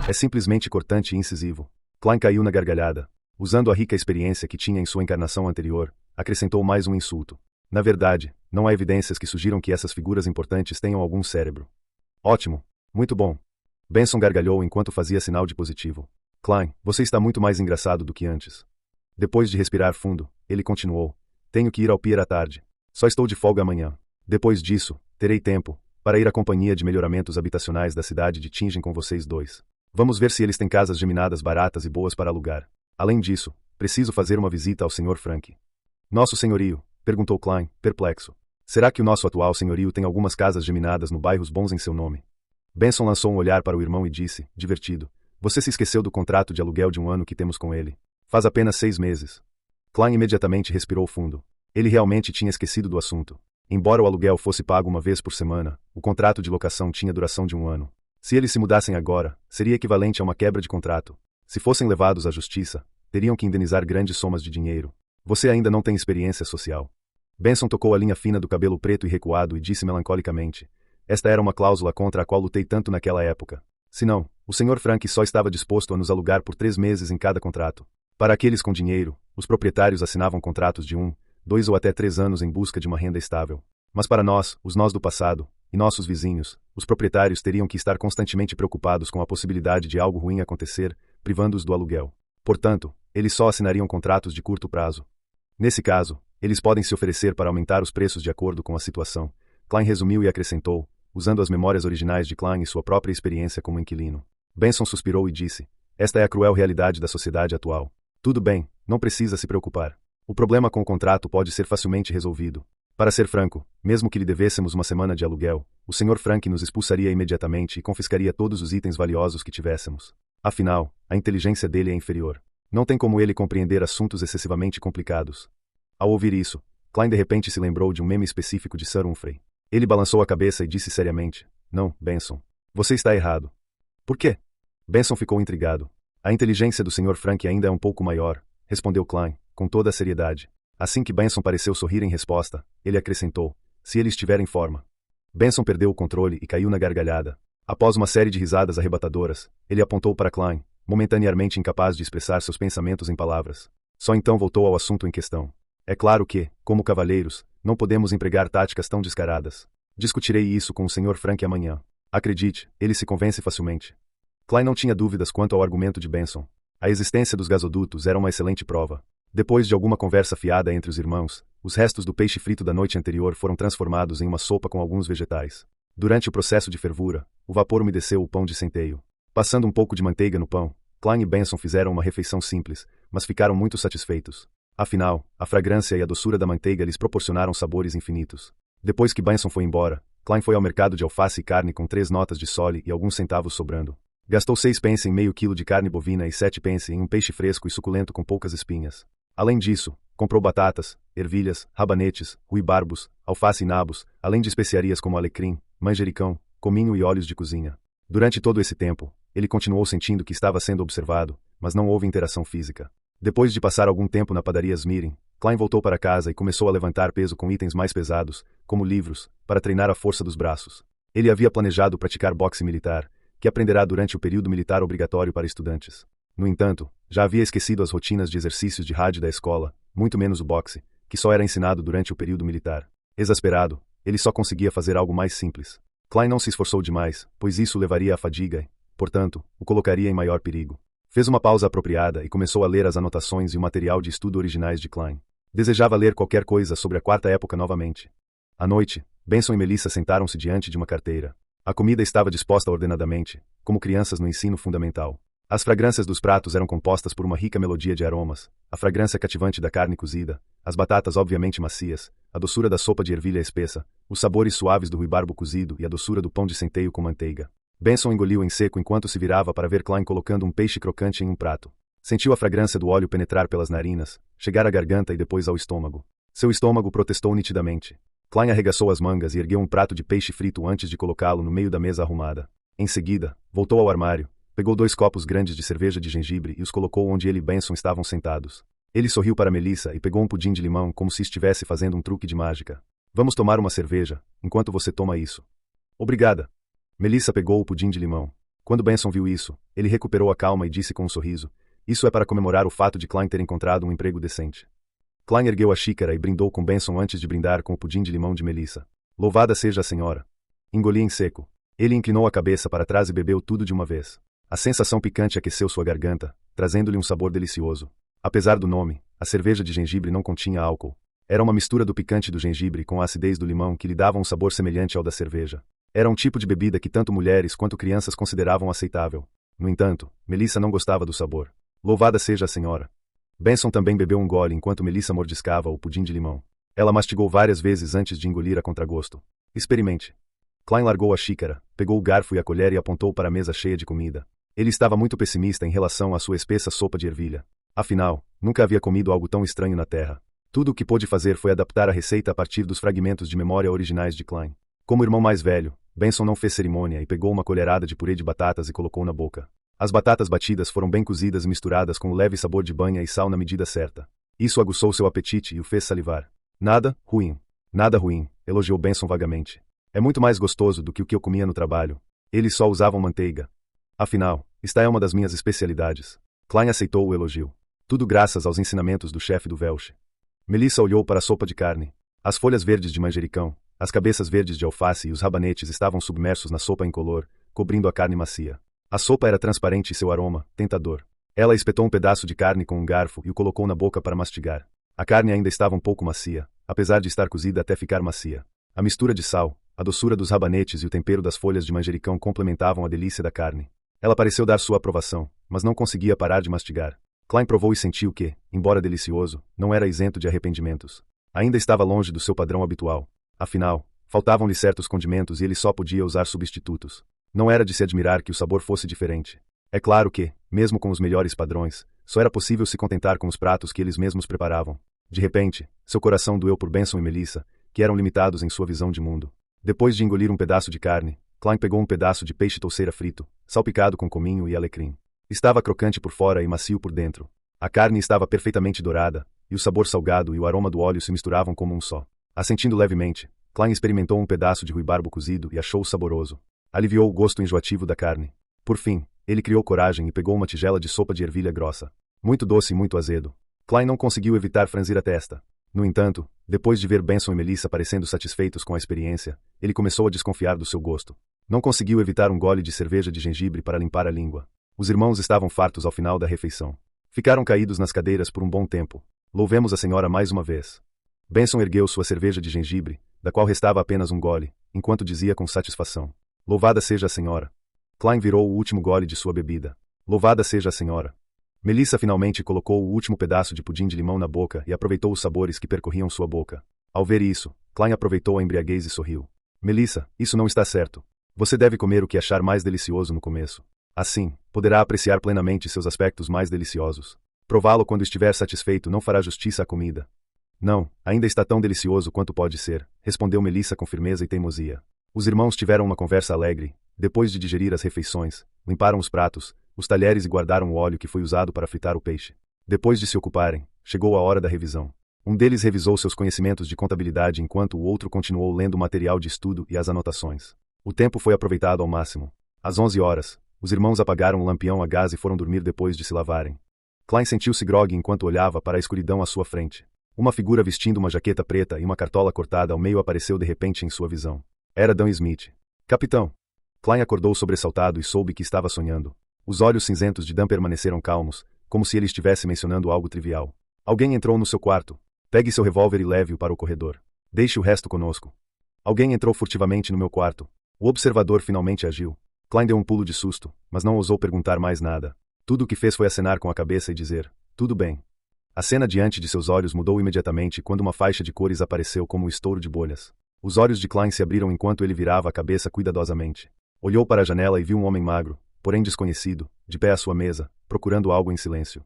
É simplesmente cortante e incisivo. Klein caiu na gargalhada. Usando a rica experiência que tinha em sua encarnação anterior, acrescentou mais um insulto. Na verdade, não há evidências que sugiram que essas figuras importantes tenham algum cérebro. Ótimo. Muito bom. Benson gargalhou enquanto fazia sinal de positivo. Klein, você está muito mais engraçado do que antes. Depois de respirar fundo, ele continuou. Tenho que ir ao pier à tarde. Só estou de folga amanhã. Depois disso, terei tempo para ir à companhia de melhoramentos habitacionais da cidade de Tingen com vocês dois. Vamos ver se eles têm casas geminadas baratas e boas para alugar. Além disso, preciso fazer uma visita ao Sr. Frank. Nosso senhorio, perguntou Klein, perplexo. Será que o nosso atual senhorio tem algumas casas geminadas no bairros bons em seu nome? Benson lançou um olhar para o irmão e disse, divertido. Você se esqueceu do contrato de aluguel de 1 ano que temos com ele. Faz apenas 6 meses. Klein imediatamente respirou fundo. Ele realmente tinha esquecido do assunto. Embora o aluguel fosse pago uma vez por semana, o contrato de locação tinha duração de 1 ano. Se eles se mudassem agora, seria equivalente a uma quebra de contrato. Se fossem levados à justiça, teriam que indenizar grandes somas de dinheiro. Você ainda não tem experiência social. Benson tocou a linha fina do cabelo preto e recuado e disse melancolicamente. Esta era uma cláusula contra a qual lutei tanto naquela época. Se não, o Sr. Frank só estava disposto a nos alugar por 3 meses em cada contrato. Para aqueles com dinheiro, os proprietários assinavam contratos de 1, 2 ou até 3 anos em busca de uma renda estável. Mas para nós, os nós do passado, e nossos vizinhos, os proprietários teriam que estar constantemente preocupados com a possibilidade de algo ruim acontecer, privando-os do aluguel. Portanto, eles só assinariam contratos de curto prazo. Nesse caso, eles podem se oferecer para aumentar os preços de acordo com a situação. Klein resumiu e acrescentou, usando as memórias originais de Klein e sua própria experiência como inquilino. Benson suspirou e disse, esta é a cruel realidade da sociedade atual. Tudo bem, não precisa se preocupar. O problema com o contrato pode ser facilmente resolvido. Para ser franco, mesmo que lhe devêssemos uma semana de aluguel, o Sr. Frank nos expulsaria imediatamente e confiscaria todos os itens valiosos que tivéssemos. Afinal, a inteligência dele é inferior. Não tem como ele compreender assuntos excessivamente complicados. Ao ouvir isso, Klein de repente se lembrou de um meme específico de Sir Humphrey. Ele balançou a cabeça e disse seriamente, não, Benson. Você está errado. Por quê? Benson ficou intrigado. A inteligência do Sr. Frank ainda é um pouco maior, respondeu Klein, com toda a seriedade. Assim que Benson pareceu sorrir em resposta, ele acrescentou, se ele estiver em forma. Benson perdeu o controle e caiu na gargalhada. Após uma série de risadas arrebatadoras, ele apontou para Klein, momentaneamente incapaz de expressar seus pensamentos em palavras. Só então voltou ao assunto em questão. É claro que, como cavalheiros, não podemos empregar táticas tão descaradas. Discutirei isso com o Sr. Frank amanhã. Acredite, ele se convence facilmente. Klein não tinha dúvidas quanto ao argumento de Benson. A existência dos gasodutos era uma excelente prova. Depois de alguma conversa fiada entre os irmãos, os restos do peixe frito da noite anterior foram transformados em uma sopa com alguns vegetais. Durante o processo de fervura, o vapor umedeceu o pão de centeio. Passando um pouco de manteiga no pão, Klein e Benson fizeram uma refeição simples, mas ficaram muito satisfeitos. Afinal, a fragrância e a doçura da manteiga lhes proporcionaram sabores infinitos. Depois que Benson foi embora, Klein foi ao mercado de alface e carne com 3 notas de sole e alguns centavos sobrando. Gastou 6 pence em meio quilo de carne bovina e 7 pence em um peixe fresco e suculento com poucas espinhas. Além disso, comprou batatas, ervilhas, rabanetes, ruibarbos, alface e nabos, além de especiarias como alecrim, manjericão, cominho e óleos de cozinha. Durante todo esse tempo, ele continuou sentindo que estava sendo observado, mas não houve interação física. Depois de passar algum tempo na padaria Smirin, Klein voltou para casa e começou a levantar peso com itens mais pesados, como livros, para treinar a força dos braços. Ele havia planejado praticar boxe militar, que aprenderá durante o período militar obrigatório para estudantes. No entanto, já havia esquecido as rotinas de exercícios de rádio da escola, muito menos o boxe, que só era ensinado durante o período militar. Exasperado, ele só conseguia fazer algo mais simples. Klein não se esforçou demais, pois isso levaria à fadiga e, portanto, o colocaria em maior perigo. Fez uma pausa apropriada e começou a ler as anotações e o material de estudo originais de Klein. Desejava ler qualquer coisa sobre a quarta época novamente. À noite, Benson e Melissa sentaram-se diante de uma carteira. A comida estava disposta ordenadamente, como crianças no ensino fundamental. As fragrâncias dos pratos eram compostas por uma rica melodia de aromas, a fragrância cativante da carne cozida, as batatas obviamente macias, a doçura da sopa de ervilha espessa, os sabores suaves do ruibarbo cozido e a doçura do pão de centeio com manteiga. Benson engoliu em seco enquanto se virava para ver Klein colocando um peixe crocante em um prato. Sentiu a fragrância do óleo penetrar pelas narinas, chegar à garganta e depois ao estômago. Seu estômago protestou nitidamente. Klein arregaçou as mangas e ergueu um prato de peixe frito antes de colocá-lo no meio da mesa arrumada. Em seguida, voltou ao armário, pegou 2 copos grandes de cerveja de gengibre e os colocou onde ele e Benson estavam sentados. Ele sorriu para Melissa e pegou um pudim de limão como se estivesse fazendo um truque de mágica. Vamos tomar uma cerveja, enquanto você toma isso. Obrigada. Melissa pegou o pudim de limão. Quando Benson viu isso, ele recuperou a calma e disse com um sorriso: isso é para comemorar o fato de Klein ter encontrado um emprego decente. Klein ergueu a xícara e brindou com Benson antes de brindar com o pudim de limão de Melissa. Louvada seja a senhora. Engolia em seco. Ele inclinou a cabeça para trás e bebeu tudo de uma vez. A sensação picante aqueceu sua garganta, trazendo-lhe um sabor delicioso. Apesar do nome, a cerveja de gengibre não continha álcool. Era uma mistura do picante do gengibre com a acidez do limão que lhe dava um sabor semelhante ao da cerveja. Era um tipo de bebida que tanto mulheres quanto crianças consideravam aceitável. No entanto, Melissa não gostava do sabor. Louvada seja a senhora. Benson também bebeu um gole enquanto Melissa mordiscava o pudim de limão. Ela mastigou várias vezes antes de engolir a contragosto. Experimente. Klein largou a xícara, pegou o garfo e a colher e apontou para a mesa cheia de comida. Ele estava muito pessimista em relação à sua espessa sopa de ervilha. Afinal, nunca havia comido algo tão estranho na Terra. Tudo o que pôde fazer foi adaptar a receita a partir dos fragmentos de memória originais de Klein. Como irmão mais velho, Benson não fez cerimônia e pegou uma colherada de purê de batatas e colocou na boca. As batatas batidas foram bem cozidas e misturadas com um leve sabor de banha e sal na medida certa. Isso aguçou seu apetite e o fez salivar. Nada ruim. Nada ruim, elogiou Benson vagamente. É muito mais gostoso do que o que eu comia no trabalho. Eles só usavam manteiga. Afinal, esta é uma das minhas especialidades. Klein aceitou o elogio. Tudo graças aos ensinamentos do chefe do Welsh. Melissa olhou para a sopa de carne. As folhas verdes de manjericão, as cabeças verdes de alface e os rabanetes estavam submersos na sopa incolor, cobrindo a carne macia. A sopa era transparente e seu aroma, tentador. Ela espetou um pedaço de carne com um garfo e o colocou na boca para mastigar. A carne ainda estava um pouco macia, apesar de estar cozida até ficar macia. A mistura de sal, a doçura dos rabanetes e o tempero das folhas de manjericão complementavam a delícia da carne. Ela pareceu dar sua aprovação, mas não conseguia parar de mastigar. Klein provou e sentiu que, embora delicioso, não era isento de arrependimentos. Ainda estava longe do seu padrão habitual. Afinal, faltavam-lhe certos condimentos e ele só podia usar substitutos. Não era de se admirar que o sabor fosse diferente. É claro que, mesmo com os melhores padrões, só era possível se contentar com os pratos que eles mesmos preparavam. De repente, seu coração doeu por Benson e Melissa, que eram limitados em sua visão de mundo. Depois de engolir um pedaço de carne, Klein pegou um pedaço de peixe touceira frito, salpicado com cominho e alecrim. Estava crocante por fora e macio por dentro. A carne estava perfeitamente dourada, e o sabor salgado e o aroma do óleo se misturavam como um só. Assentindo levemente, Klein experimentou um pedaço de ruibarbo cozido e achou-o saboroso. Aliviou o gosto enjoativo da carne. Por fim, ele criou coragem e pegou uma tigela de sopa de ervilha grossa. Muito doce e muito azedo. Klein não conseguiu evitar franzir a testa. No entanto, depois de ver Benson e Melissa parecendo satisfeitos com a experiência, ele começou a desconfiar do seu gosto. Não conseguiu evitar um gole de cerveja de gengibre para limpar a língua. Os irmãos estavam fartos ao final da refeição. Ficaram caídos nas cadeiras por um bom tempo. Louvemos a senhora mais uma vez. Benson ergueu sua cerveja de gengibre, da qual restava apenas um gole, enquanto dizia com satisfação: louvada seja a senhora. Klein virou o último gole de sua bebida. Louvada seja a senhora. Melissa finalmente colocou o último pedaço de pudim de limão na boca e aproveitou os sabores que percorriam sua boca. Ao ver isso, Klein aproveitou a embriaguez e sorriu. Melissa, isso não está certo. Você deve comer o que achar mais delicioso no começo. Assim, poderá apreciar plenamente seus aspectos mais deliciosos. Prová-lo quando estiver satisfeito não fará justiça à comida. Não, ainda está tão delicioso quanto pode ser, respondeu Melissa com firmeza e teimosia. Os irmãos tiveram uma conversa alegre. Depois de digerir as refeições, limparam os pratos, os talheres e guardaram o óleo que foi usado para fritar o peixe. Depois de se ocuparem, chegou a hora da revisão. Um deles revisou seus conhecimentos de contabilidade enquanto o outro continuou lendo o material de estudo e as anotações. O tempo foi aproveitado ao máximo. Às 11 horas, os irmãos apagaram o lampião a gás e foram dormir depois de se lavarem. Klein sentiu-se grogue enquanto olhava para a escuridão à sua frente. Uma figura vestindo uma jaqueta preta e uma cartola cortada ao meio apareceu de repente em sua visão. Era Dan Smith. Capitão! Klein acordou sobressaltado e soube que estava sonhando. Os olhos cinzentos de Dan permaneceram calmos, como se ele estivesse mencionando algo trivial. Alguém entrou no seu quarto. Pegue seu revólver e leve-o para o corredor. Deixe o resto conosco. Alguém entrou furtivamente no meu quarto. O observador finalmente agiu. Klein deu um pulo de susto, mas não ousou perguntar mais nada. Tudo o que fez foi acenar com a cabeça e dizer: tudo bem. A cena diante de seus olhos mudou imediatamente quando uma faixa de cores apareceu como um estouro de bolhas. Os olhos de Klein se abriram enquanto ele virava a cabeça cuidadosamente. Olhou para a janela e viu um homem magro, porém desconhecido, de pé à sua mesa, procurando algo em silêncio.